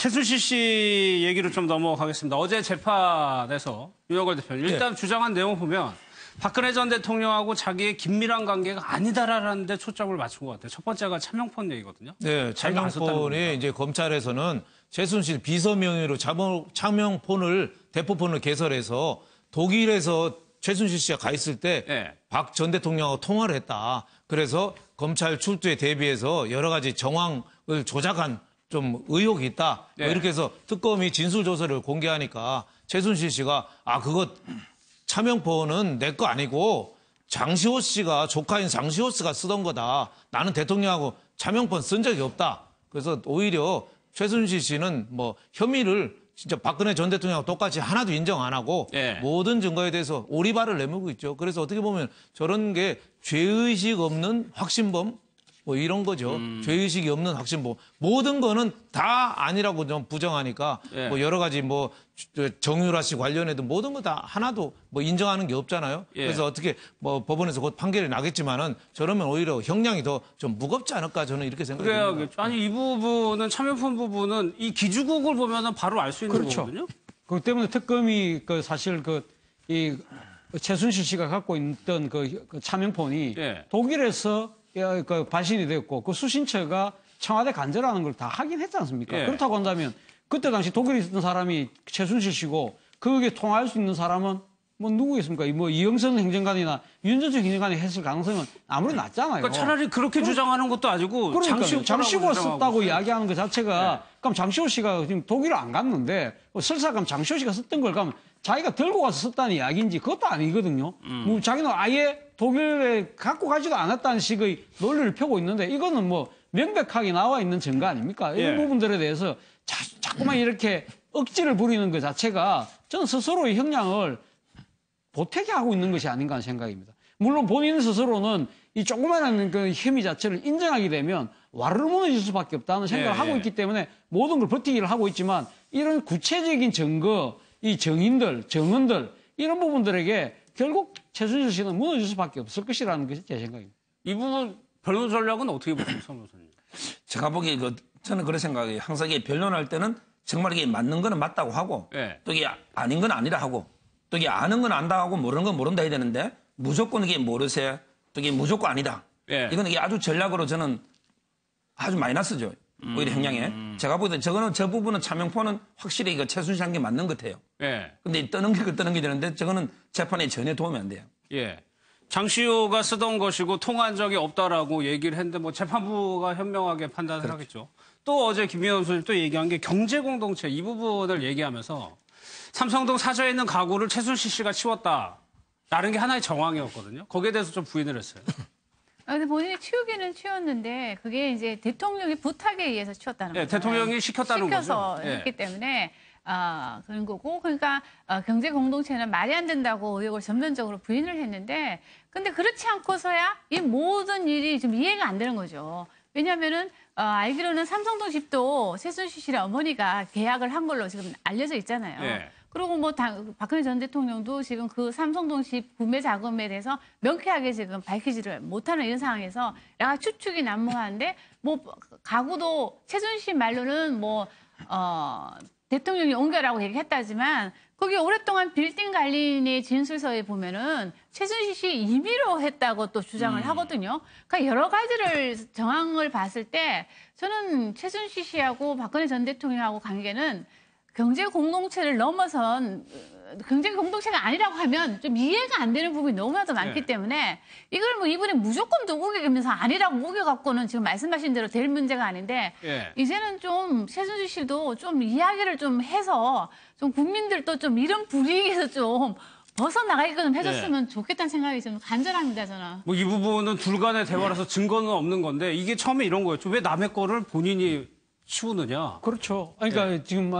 최순실 씨 얘기로 좀 넘어가겠습니다. 어제 재판에서 윤석열 대표님 일단 주장한 내용 보면 박근혜 전 대통령하고 자기의 긴밀한 관계가 아니다라는 데 초점을 맞춘 것 같아요. 첫 번째가 차명폰 얘기거든요. 네, 차명폰이 이제 검찰에서는 최순실 비서명의로 차명폰을 대포폰을 개설해서 독일에서 최순실 씨가 가 있을 때 박 전 대통령하고 통화를 했다. 그래서 검찰 출두에 대비해서 여러 가지 정황을 조작한 좀 의혹이 있다. 뭐 이렇게 해서 특검이 진술조서를 공개하니까 최순실 씨가 그거 차명폰은 내 거 아니고 장시호 씨가 조카인 장시호 씨가 쓰던 거다. 나는 대통령하고 차명폰 쓴 적이 없다. 그래서 오히려 최순실 씨는 뭐 혐의를 진짜 박근혜 전 대통령하고 똑같이 하나도 인정 안 하고 모든 증거에 대해서 오리발을 내밀고 있죠. 그래서 어떻게 보면 저런 게 죄의식 없는 확신범 뭐 이런 거죠. 죄의식이 없는 확신범. 모든 거는 다 아니라고 좀 부정하니까 뭐 여러 가지 뭐 정유라 씨 관련해도 모든 거 다 하나도 뭐 인정하는 게 없잖아요. 그래서 어떻게 뭐 법원에서 곧 판결이 나겠지만은 저러면 오히려 형량이 더 좀 무겁지 않을까 저는 이렇게 생각합니다. 그래야겠죠. 아니 이 부분은 차명폰 부분은 이 기주국을 보면은 바로 알 수 있는 거거든요. 그렇기 때문에 특검이 사실 이 최순실 씨가 갖고 있던 그 차명폰이 독일에서 발신이 됐고 그 수신처가 청와대 간접라는 걸 다 확인했지 않습니까? 그렇다고 한다면 그때 당시 독일에 있던 사람이 최순실 씨고 그게 통화할 수 있는 사람은 뭐 누구겠습니까? 뭐 이영선 행정관이나 윤전철 행정관이 했을 가능성은 아무리 낮잖아요. 그러니까 차라리 그렇게 주장하는 것도 아니고 장시호가 썼다고 이야기하는 것 자체가 그럼 장시호 씨가 지금 독일을 안 갔는데 설사 그럼 장시호 씨가 썼던 걸 그럼 자기가 들고 가서 썼다는 이야기인지 그것도 아니거든요. 뭐 자기는 아예 독일에 갖고 가지도 않았다는 식의 논리를 펴고 있는데 이거는 뭐 명백하게 나와 있는 증거 아닙니까? 이런 부분들에 대해서 자꾸만 이렇게 억지를 부리는 것 자체가 저는 스스로의 형량을 보태게 하고 있는 것이 아닌가 하는 생각입니다. 물론 본인 스스로는 이 조그마한 그 혐의 자체를 인정하게 되면 와르르 무너질 수밖에 없다는 생각을 하고 있기 때문에 모든 걸 버티기를 하고 있지만 이런 구체적인 증거, 이 정인들, 정언들 이런 부분들에게 결국 최순실 씨는 무너질 수밖에 없을 것이라는 것이 제 생각입니다. 이 부분 변론 전략은 어떻게 보세요, 선 변호사님? 제가 보기에 저는 그런 생각이에요. 항상 이게 변론할 때는 정말 이게 맞는 거는 맞다고 하고 또 이게 아닌 건 아니라 하고 또 이게 아는 건 안다 하고 모르는 건 모른다 해야 되는데 무조건 이게 모르세요. 또 이게 무조건 아니다. 이건 이게 아주 전략으로 저는 아주 마이너스죠. 오히려 형량에. 제가 보기에 저 부분은 차명폰은 확실히 이거 최순실 한 게 맞는 것 같아요. 근데 떠넘기고 되는데 저거는 재판에 전혀 도움이 안 돼요. 장시호가 쓰던 것이고 통한 적이 없다라고 얘기를 했는데 뭐 재판부가 현명하게 판단을 하겠죠. 또 어제 김미연 소장님 또 얘기한 게 경제 공동체 이 부분을 얘기하면서 삼성동 사저에 있는 가구를 최순실 씨가 치웠다라는 게 하나의 정황이었거든요. 거기에 대해서 좀 부인을 했어요. 근데 본인이 치우기는 치웠는데 그게 이제 대통령의 부탁에 의해서 치웠다는 거죠. 대통령이 시켰다는 시켜서 거죠. 했기 때문에 그런 거고 그러니까 경제 공동체는 말이 안 된다고 의혹을 전면적으로 부인을 했는데 근데 그렇지 않고서야 이 모든 일이 좀 이해가 안 되는 거죠. 왜냐하면은 알기로는 삼성동 집도 최순실 씨의 어머니가 계약을 한 걸로 지금 알려져 있잖아요. 그리고 뭐 박근혜 전 대통령도 지금 그 삼성동 집 구매 자금에 대해서 명쾌하게 지금 밝히지를 못하는 이런 상황에서 약간 추측이 난무하는데 뭐 가구도 최순실 말로는 뭐 대통령이 옮겨라고 얘기했다지만 거기 오랫동안 빌딩 관리인의 진술서에 보면은 최순실 씨 임의로 했다고 또 주장을 하거든요. 그러니까 여러 가지를 정황을 봤을 때 저는 최순실 씨하고 박근혜 전 대통령하고 관계는 경제 공동체를 넘어선 경제 공동체가 아니라고 하면 좀 이해가 안 되는 부분이 너무나도 많기 때문에 이걸 뭐 이번에 무조건 또 우겨가면서 아니라고 우겨갖고는 지금 말씀하신 대로 될 문제가 아닌데 이제는 좀 최순실 씨도 좀 이야기를 좀 해서 좀 국민들도 좀 이런 불이익에서 좀 벗어나가게끔 해줬으면 좋겠다는 생각이 좀 간절합니다, 저는. 뭐 이 부분은 둘 간의 대화라서 증거는 없는 건데 이게 처음에 이런 거였죠. 왜 남의 거를 본인이 치우느냐. 그렇죠. 그러니까 지금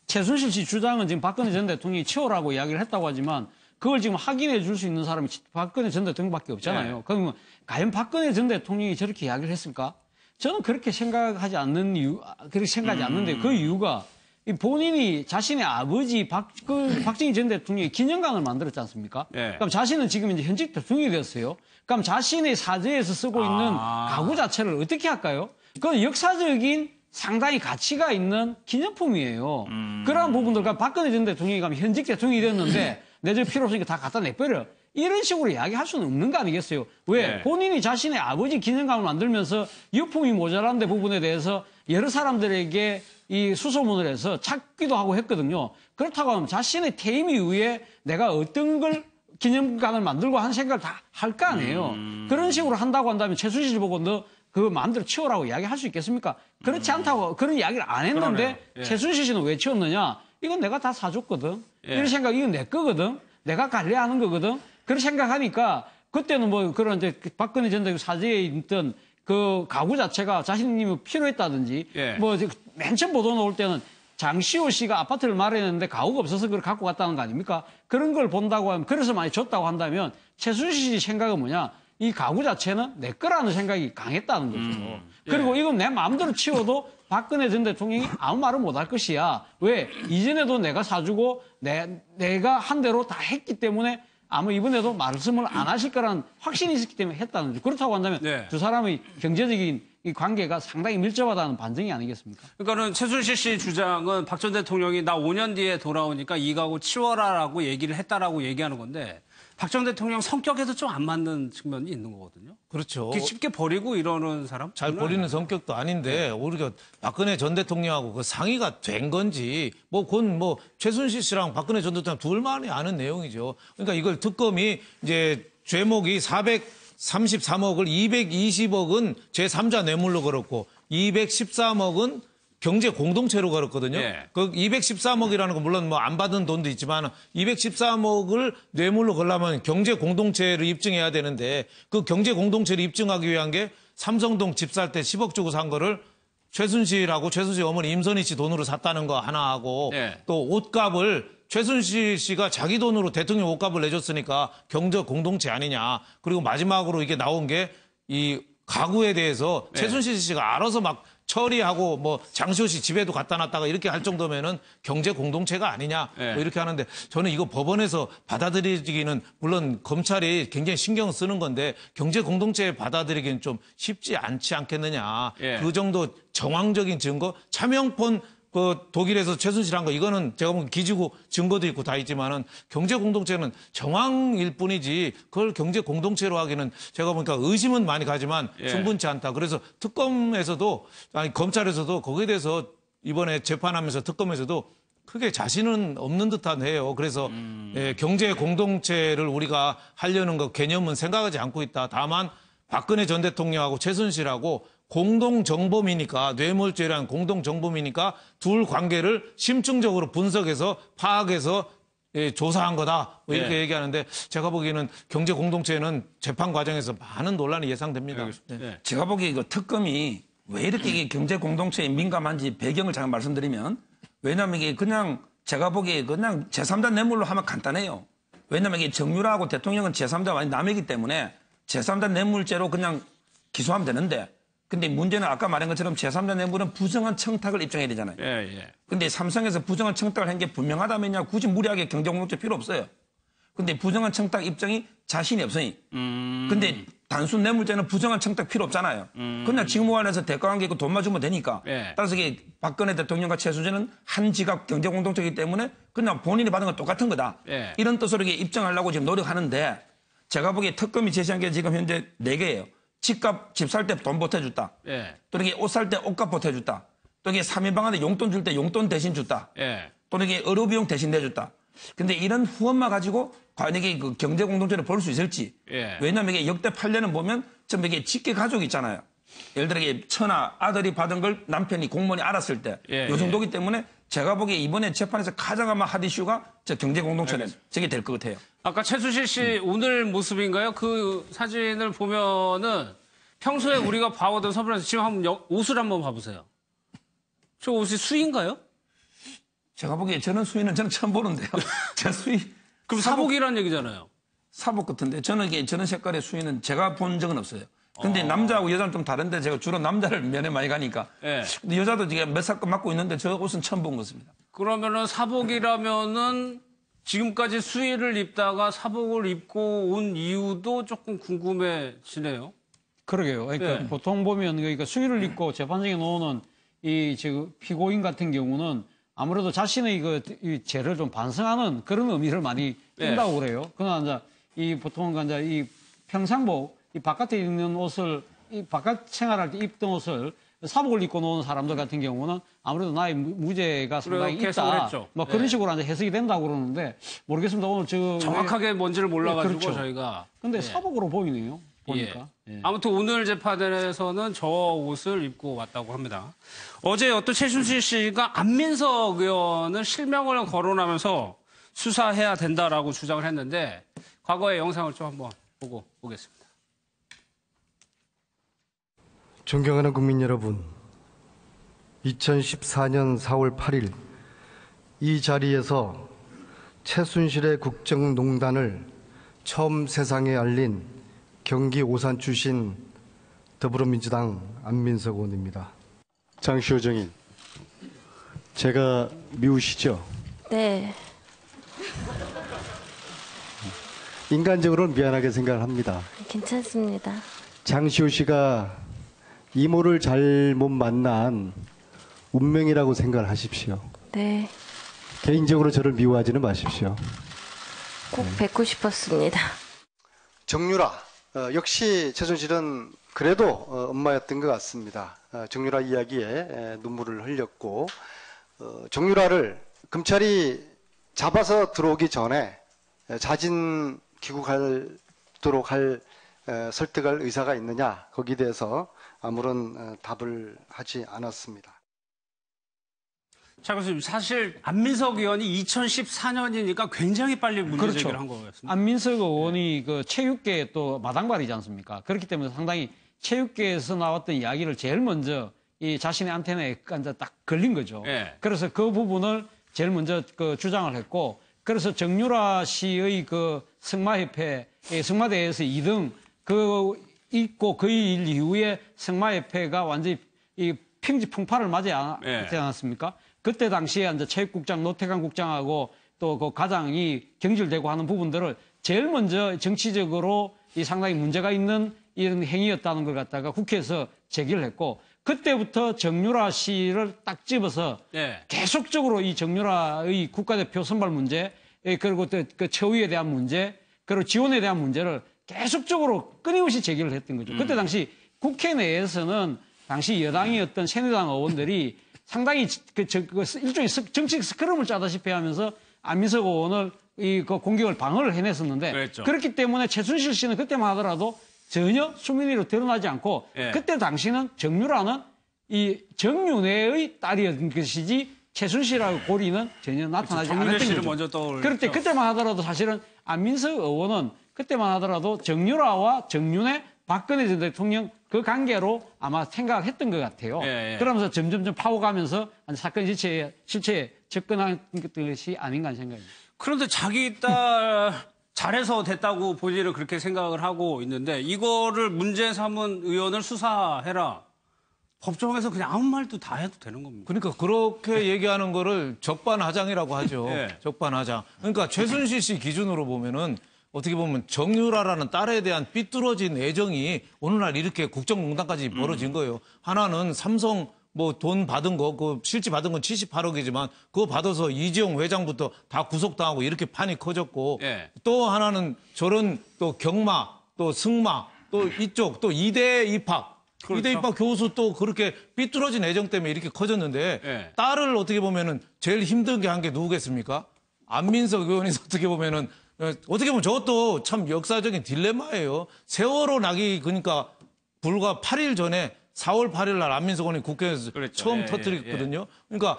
최순실 씨 주장은 지금 박근혜 전 대통령이 치우라고 이야기를 했다고 하지만 그걸 지금 확인해 줄 수 있는 사람이 박근혜 전 대통령밖에 없잖아요. 그러면 과연 박근혜 전 대통령이 저렇게 이야기를 했을까? 저는 그렇게 생각하지 않는 그렇게 생각하지 않는데 그 이유가 본인이 자신의 아버지 박정희 전 대통령이 기념관을 만들었지 않습니까? 그럼 자신은 지금 이제 현직 대통령이 되었어요. 그럼 자신의 사저에서 쓰고 있는 가구 자체를 어떻게 할까요? 그건 역사적인 상당히 가치가 있는 기념품이에요. 그러한 부분들과 박근혜 전 대통령이 가면 현직 대통령이 됐는데 내적 필요 없으니까 다 갖다 내버려. 이런 식으로 이야기할 수는 없는 거 아니겠어요? 왜? 네. 본인이 자신의 아버지 기념관을 만들면서 유품이 모자란데 부분에 대해서 여러 사람들에게 이 수소문을 해서 찾기도 하고 했거든요. 그렇다고 하면 자신의 퇴임 이후에 내가 어떤 걸 기념관을 만들고 하는 생각을 다 할 거 아니에요. 그런 식으로 한다고 한다면 최순실 보고 너 그거 마음대로 치워라고 이야기할 수 있겠습니까? 그렇지 않다고 그런 이야기를 안 했는데 예. 최순실 씨는 왜 치웠느냐? 이건 내가 다 사줬거든. 예. 이런 생각, 이건 내 거거든. 내가 관리하는 거거든. 그런 생각하니까 그때는 뭐 그런 이제 박근혜 전 대통령 사저에 있던 그 가구 자체가 자신님이 필요했다든지 예. 뭐 맨 처음 보도 나올 때는 장시호 씨가 아파트를 마련했는데 가구가 없어서 그걸 갖고 갔다는 거 아닙니까? 그런 걸 본다고 하면 그래서 많이 줬다고 한다면 최순실 씨 생각은 뭐냐? 이 가구 자체는 내 거라는 생각이 강했다는 거죠. 그리고 이건 내 마음대로 치워도 박근혜 전 대통령이 아무 말을 못 할 것이야. 왜? 이전에도 내가 사주고 내가 한 대로 다 했기 때문에 아마 이번에도 말씀을 안 하실 거라는 확신이 있었기 때문에 했다는 거죠. 그렇다고 한다면 네. 두 사람의 경제적인 이 관계가 상당히 밀접하다는 반증이 아니겠습니까? 그러니까는 최순실 씨 주장은 박 전 대통령이 나 5년 뒤에 돌아오니까 이 가구 치워라라고 얘기를 했다라고 얘기하는 건데 박 전 대통령 성격에도 좀 안 맞는 측면이 있는 거거든요. 그렇죠. 이렇게 쉽게 버리고 이러는 사람? 잘 버리는 성격도 아닌데 우리가 박근혜 전 대통령하고 그 상의가 된 건지 그건 최순실 씨랑 박근혜 전 대통령 둘만이 아는 내용이죠. 그러니까 이걸 특검이 이제 죄목이 433억을 220억은 제3자 뇌물로 걸었고 213억은 경제 공동체로 걸었거든요. 예. 그 213억이라는 건 물론 안 받은 돈도 있지만 213억을 뇌물로 걸려면 경제 공동체를 입증해야 되는데 그 경제 공동체를 입증하기 위한 게 삼성동 집 살 때 10억 주고 산 거를 최순실하고 최순실 어머니 임선희 씨 돈으로 샀다는 거 하나 하고 예. 또 옷값을 최순실 씨가 자기 돈으로 대통령 옷값을 내줬으니까 경제 공동체 아니냐. 그리고 마지막으로 이게 나온 게 이 가구에 대해서 최순실 씨가 알아서 막 처리하고 장시호 씨 집에도 갖다 놨다가 이렇게 할 정도면은 경제 공동체가 아니냐 이렇게 하는데 저는 이거 법원에서 받아들이기는 물론 검찰이 굉장히 신경 쓰는 건데 경제 공동체 받아들이기는 좀 쉽지 않지 않겠느냐. 그 정도 정황적인 증거 차명폰 그 독일에서 최순실 한 거 이거는 제가 보면 기지고 증거도 있고 다 있지만은 경제 공동체는 정황일 뿐이지 그걸 경제 공동체로 하기는 제가 보니까 의심은 많이 가지만 충분치 않다. 그래서 특검에서도 아니 검찰에서도 거기에 대해서 이번에 재판하면서 특검에서도 크게 자신은 없는 듯한 해요. 그래서 경제 공동체를 우리가 하려는 거 개념은 생각하지 않고 있다. 다만 박근혜 전 대통령하고 최순실하고 공동정범이니까 뇌물죄라는 공동정범이니까 둘 관계를 심층적으로 분석해서 파악해서 조사한 거다 이렇게 얘기하는데 제가 보기에는 경제 공동체는 재판 과정에서 많은 논란이 예상됩니다. 네. 제가 보기에 이거 특검이 왜 이렇게 이게 경제 공동체에 민감한지 배경을 잠깐 말씀드리면 왜냐하면 이게 그냥 제가 보기에 그냥 제3자 뇌물로 하면 간단해요. 왜냐하면 이게 정유라하고 대통령은 제3자 완전 남이기 때문에 제3자 뇌물죄로 그냥 기소하면 되는데 근데 문제는 아까 말한 것처럼 제3자 뇌물은 부정한 청탁을 입증해야 되잖아요. 근데 삼성에서 부정한 청탁을 한 게 분명하다면야 굳이 무리하게 경제공동체 필요 없어요. 근데 부정한 청탁 입증이 자신이 없으니. 근데 단순 뇌물죄는 부정한 청탁 필요 없잖아요. 그냥 직무관에서 대가관계 있고 돈만 주면 되니까. 따라서 이게 박근혜 대통령과 최순실은 한 지갑 경제공동체이기 때문에 그냥 본인이 받은 건 똑같은 거다. 이런 뜻으로 이게 입증하려고 지금 노력하는데 제가 보기에 특검이 제시한 게 지금 현재 4개예요. 집값, 집 살 때 돈 보태줬다. 또 이렇게 옷 살 때 옷값 보태줬다. 또 이게 3인방한테 용돈 줄 때 용돈 대신 줬다. 또 이게 의료비용 대신 내줬다. 근데 이런 후원만 가지고 과연 이게 그 경제 공동체를 볼 수 있을지. 왜냐하면 이게 역대 판례는 보면 전부 이게 직계 가족 있잖아요. 예를 들어 이게 처나 아들이 받은 걸 남편이 공무원이 알았을 때 요 정도기 때문에 제가 보기에 이번에 재판에서 가장 아마 핫 이슈가 저 경제 공동체는 저게 될 것 같아요. 아까 최순실 씨 오늘 모습인가요? 그 사진을 보면은 평소에 우리가 봐오던 서울에서 지금 한번 옷을 한번 봐보세요. 저 옷이 수인가요? 제가 보기에 저는 처음 보는데요. 제 수의. 그럼 사복이라는 얘기잖아요. 사복 같은데 저는 이게 저런 색깔의 수의는 제가 본 적은 없어요. 근데 남자하고 여자는 좀 다른데 제가 주로 남자를 면회 많이 가니까. 근데 여자도 지금 몇 사건 맡고 있는데 저 옷은 처음 본 것입니다. 그러면은 사복이라면은 지금까지 수의를 입다가 사복을 입고 온 이유도 조금 궁금해지네요. 그러게요. 그러니까 보통 보면 그러니까 수의를 입고 재판장에 놓는 이 지금 피고인 같은 경우는 아무래도 자신의 이 죄를 좀 반성하는 그런 의미를 많이 띈다고 그래요. 그러나 이제 이 보통 이제 이 평상복, 이 바깥에 입는 옷을 이 바깥 생활할 때 입던 옷을 사복을 입고 노는 사람들 같은 경우는 아무래도 나의 무죄가 상당히 있다. 뭐 그런 식으로 이제 해석이 된다고 그러는데 모르겠습니다. 오늘 정확하게 뭔지를 몰라가지고 그렇죠. 저희가. 근데 사복으로 보이네요. 보니까. 아무튼 오늘 재판에서는 저 옷을 입고 왔다고 합니다. 어제 어떤 최순실 씨가 안민석 의원을 실명을 거론하면서 수사해야 된다라고 주장을 했는데 과거의 영상을 좀 한번 보고 오겠습니다. 존경하는 국민 여러분, 2014년 4월 8일 이 자리에서 최순실의 국정농단을 처음 세상에 알린 경기 오산 출신 더불어민주당 안민석 의원입니다. 장시호 정인, 제가 미우시죠? 네. 인간적으로는 미안하게 생각을 합니다. 괜찮습니다. 장시호 씨가 이모를 잘못 만난 운명이라고 생각을 하십시오. 네. 개인적으로 저를 미워하지는 마십시오. 꼭 뵙고 싶었습니다. 정유라, 역시 최순실은 그래도 엄마였던 것 같습니다. 정유라 이야기에 눈물을 흘렸고 정유라를 검찰이 잡아서 들어오기 전에 자진 귀국하도록 할 설득할 의사가 있느냐, 거기에 대해서 아무런 답을 하지 않았습니다. 자, 교수님, 사실 안민석 의원이 2014년이니까 굉장히 빨리 문제 제기를 한 거였습니다. 안민석 의원이 그 체육계의 또 마당발이지 않습니까? 그렇기 때문에 상당히 체육계에서 나왔던 이야기를 제일 먼저 이 자신의 안테나에 딱 걸린 거죠. 예. 그래서 그 부분을 제일 먼저 그 주장을 했고, 그래서 정유라 씨의 그 승마협회, 승마대회에서 2등 그 있고 그 일 이후에 승마협회가 완전히 이 평지풍파를 맞지 않았습니까? 그때 당시에 이제 체육국장 노태강 국장하고 또 그 가장이 경질되고 하는 부분들을 제일 먼저 정치적으로 이 상당히 문제가 있는 이런 행위였다는 걸 갖다가 국회에서 제기를 했고, 그때부터 정유라 씨를 딱 집어서 계속적으로 이 정유라의 국가대표 선발 문제, 그리고 또 그 처우에 대한 문제, 그리고 지원에 대한 문제를 계속적으로 끊임없이 제기를 했던 거죠. 그때 당시 국회 내에서는 당시 여당이었던 새누리당 의원들이 상당히 일종의 정치 스크럼을 짜다시피 하면서 안민석 의원을 그 공격을 방어를 해냈었는데, 그랬죠. 그렇기 때문에 최순실 씨는 그때만 하더라도 전혀 수민위로 드러나지 않고 그때 당시는 정유라는 이 정윤회의 딸이었던 것이지 최순실하고 고리는 전혀 나타나지 않았던 거죠. 먼저 떠올렸죠. 그럴 때 그때만 하더라도 사실은 안민석 의원은 그때만 하더라도 정유라와 정윤회, 박근혜 전 대통령 그 관계로 아마 생각했던 것 같아요. 그러면서 점점점 파고가면서 사건 실체에 접근한 것이 아닌가 하는 생각입니다. 그런데 자기 딸 잘해서 됐다고 본인은 그렇게 생각을 하고 있는데 이거를 문제 삼은 의원을 수사해라. 법정에서 그냥 아무 말도 다 해도 되는 겁니다. 그러니까 그렇게 얘기하는 거를 적반하장이라고 하죠. 적반하장. 그러니까 최순실 씨 기준으로 보면은 어떻게 보면 정유라라는 딸에 대한 삐뚤어진 애정이 오늘날 이렇게 국정농단까지 벌어진 거예요. 하나는 삼성 뭐 돈 받은 거, 그 실지 받은 건 78억이지만 그거 받아서 이재용 회장부터 다 구속당하고 이렇게 판이 커졌고 또 하나는 저런 또 경마, 또 승마, 또 이쪽 또 이대 입학. 그렇죠. 이대 입학 교수 또 그렇게 삐뚤어진 애정 때문에 이렇게 커졌는데 딸을 어떻게 보면은 제일 힘든 게 한 게 누구겠습니까? 안민석 의원이 어떻게 보면은 저것도 참 역사적인 딜레마예요. 세월호 나기 그러니까 불과 8일 전에 4월 8일 날 안민석 의원이 국회에서 처음 터뜨렸거든요. 그러니까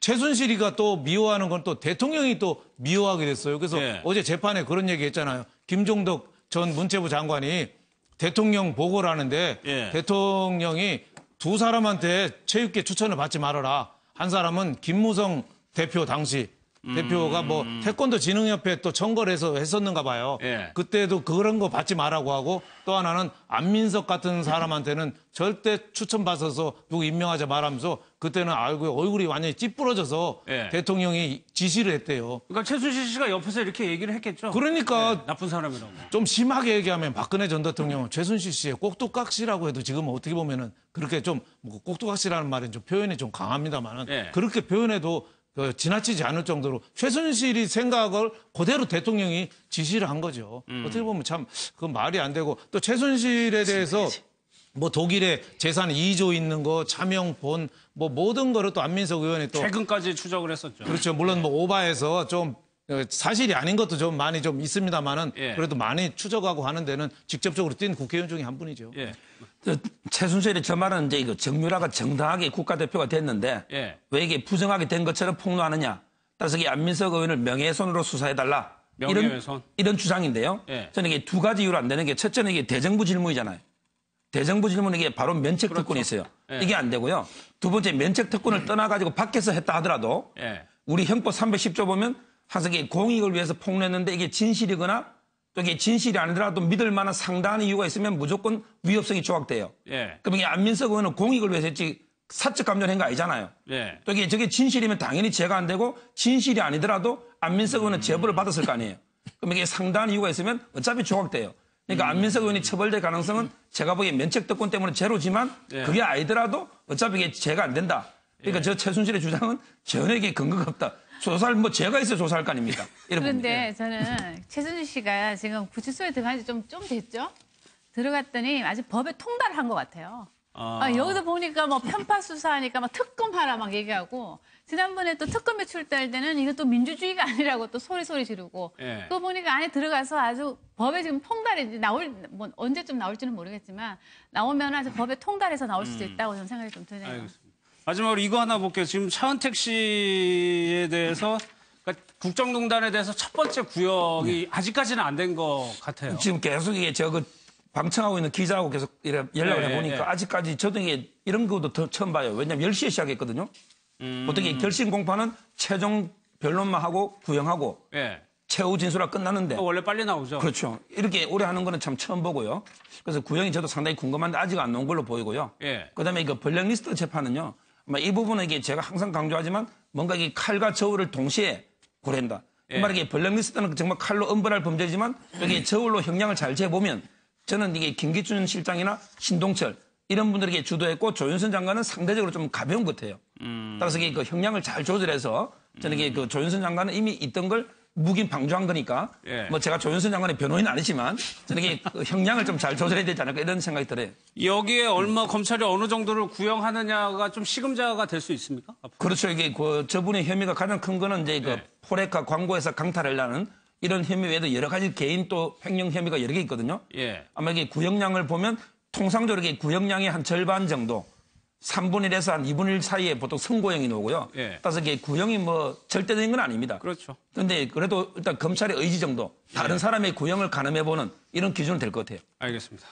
최순실이가 또 미워하는 건 또 대통령이 또 미워하게 됐어요. 그래서 어제 재판에 그런 얘기 했잖아요. 김종덕 전 문체부 장관이 대통령 보고를 하는데 대통령이 두 사람한테 체육계 추천을 받지 말아라. 한 사람은 김무성 대표 당시 대표가 뭐 태권도 진흥협회 또 청거해서 했었는가 봐요. 예. 그때도 그런 거 받지 말라고 하고 또 하나는 안민석 같은 사람한테는 절대 추천받아서 누구 임명하자 말하면서 그때는 알고 얼굴이 완전히 찌푸러져서 예. 대통령이 지시를 했대요. 그러니까 최순실 씨가 옆에서 이렇게 얘기를 했겠죠. 그러니까 네, 나쁜 사람이라고. 좀 심하게 얘기하면 박근혜 전 대통령은 최순실 씨의 꼭두각시라고 해도 지금 어떻게 보면은 그렇게 좀뭐 꼭두각시라는 말은 좀 표현이 좀 강합니다만은 예. 그렇게 표현해도 지나치지 않을 정도로 최순실이 생각을 그대로 대통령이 지시를 한 거죠. 어떻게 보면 참 그건 말이 안 되고 또 최순실에 대해서 뭐 독일에 재산 2조 있는 거, 차명본 뭐 모든 거를 또 안민석 의원이 또 최근까지 추적을 했었죠. 그렇죠. 물론 뭐 오바해서 좀 사실이 아닌 것도 좀 많이 좀 있습니다만은 예. 그래도 많이 추적하고 하는 데는 직접적으로 뛴 국회의원 중에 한 분이죠. 예. 최순실이 저 말은 이제 이거 정유라가 정당하게 국가대표가 됐는데 예. 왜 이게 부정하게 된 것처럼 폭로하느냐. 따라서 이 안민석 의원을 명예훼손으로 수사해달라. 명예훼손? 이런 주장인데요. 예. 저는 이게 두 가지 이유로 안 되는 게 첫째는 이게 대정부 질문이잖아요. 대정부 질문은 이게 바로 면책 특권이 있어요. 예. 이게 안 되고요. 두 번째 면책 특권을 떠나가지고 밖에서 했다 하더라도 예. 우리 형법 310조 보면 항상 이게 공익을 위해서 폭로했는데 이게 진실이거나 또 이게 진실이 아니더라도 믿을 만한 상당한 이유가 있으면 무조건 위협성이 조각돼요. 예. 그럼 이게 안민석 의원은 공익을 위해서 했지 사적 감정한 거 아니잖아요. 예. 또 이게 저게 진실이면 당연히 죄가 안 되고 진실이 아니더라도 안민석 의원은 제보를 받았을 거 아니에요. 그럼 이게 상당한 이유가 있으면 어차피 조각돼요. 그러니까 안민석 의원이 처벌될 가능성은 제가 보기엔 면책특권 때문에 제로지만 예. 그게 아니더라도 어차피 이게 죄가 안 된다. 그러니까 저 최순실의 주장은 전혀 이게 근거가 없다. 조사할 뭐 죄가 있어야 조사할 거 아닙니까? 이런 그런데 저는 최순실 씨가 지금 구치소에 들어간 지 좀 됐죠? 들어갔더니 아직 법에 통달한 것 같아요. 여기서 보니까 뭐 편파 수사하니까 막 특검하라 막 얘기하고 지난번에 또 특검에 출두할 때는 이거 또 민주주의가 아니라고 또 소리 지르고 예. 그거 보니까 안에 들어가서 아주 법에 지금 통달이 뭐 언제쯤 나올지는 모르겠지만 나오면 아주 법에 통달해서 나올 수도 있다고 저는 생각이 좀 드네요. 알겠습니다. 마지막으로 이거 하나 볼게요. 지금 차은택 씨에 대해서 그러니까 국정농단에 대해서 첫 번째 구역이 아직까지는 안 된 것 같아요. 지금 계속 이게 저 방청하고 있는 기자하고 계속 연락을 해보니까 아직까지 저도 이게 이런 것도 처음 봐요. 왜냐하면 10시에 시작했거든요. 보통 이 결심 공판은 최종 변론만 하고 구형하고 최후 진술화 끝나는데 원래 빨리 나오죠. 그렇죠. 이렇게 오래 하는 거는 참 처음 보고요. 그래서 구형이 저도 상당히 궁금한데 아직 안 나온 걸로 보이고요. 그다음에 이거 블랙리스트 재판은요. 이 부분은 이게 제가 항상 강조하지만 뭔가 이게 칼과 저울을 동시에 고른다. 그 말이 이게 블랙리스트는 정말 칼로 엄벌할 범죄지만 여기 저울로 형량을 잘 재보면 저는 이게 김기춘 실장이나 신동철 이런 분들에게 주도했고 조윤선 장관은 상대적으로 좀 가벼운 것 같아요. 따라서 이게 그 형량을 잘 조절해서 저는 이게 그 조윤선 장관은 이미 있던 걸 묵인 방조한 거니까 뭐 제가 조윤선 장관의 변호인은 아니지만 저는 이게 그 형량을 좀 잘 조절해야 되지 않을까 이런 생각이 들어요. 여기에 검찰이 어느 정도를 구형하느냐가 좀 시금자가 될 수 있습니까? 앞으로? 그렇죠. 이게 저분의 혐의가 가장 큰 거는 이제 그 포레카 광고에서 강탈하려는 이런 혐의 외에도 여러 가지 개인 또 횡령 혐의가 여러 개 있거든요. 아마 이게 구형량을 보면 통상적으로 이게 구형량의 한 절반 정도 3분의 1에서 한 2분의 1 사이에 보통 선고형이 나오고요. 따라서 이게 구형이 뭐 절대적인 건 아닙니다. 그렇죠. 그런데 그래도 일단 검찰의 의지 정도 다른 사람의 구형을 가늠해보는 이런 기준은 될 것 같아요. 알겠습니다.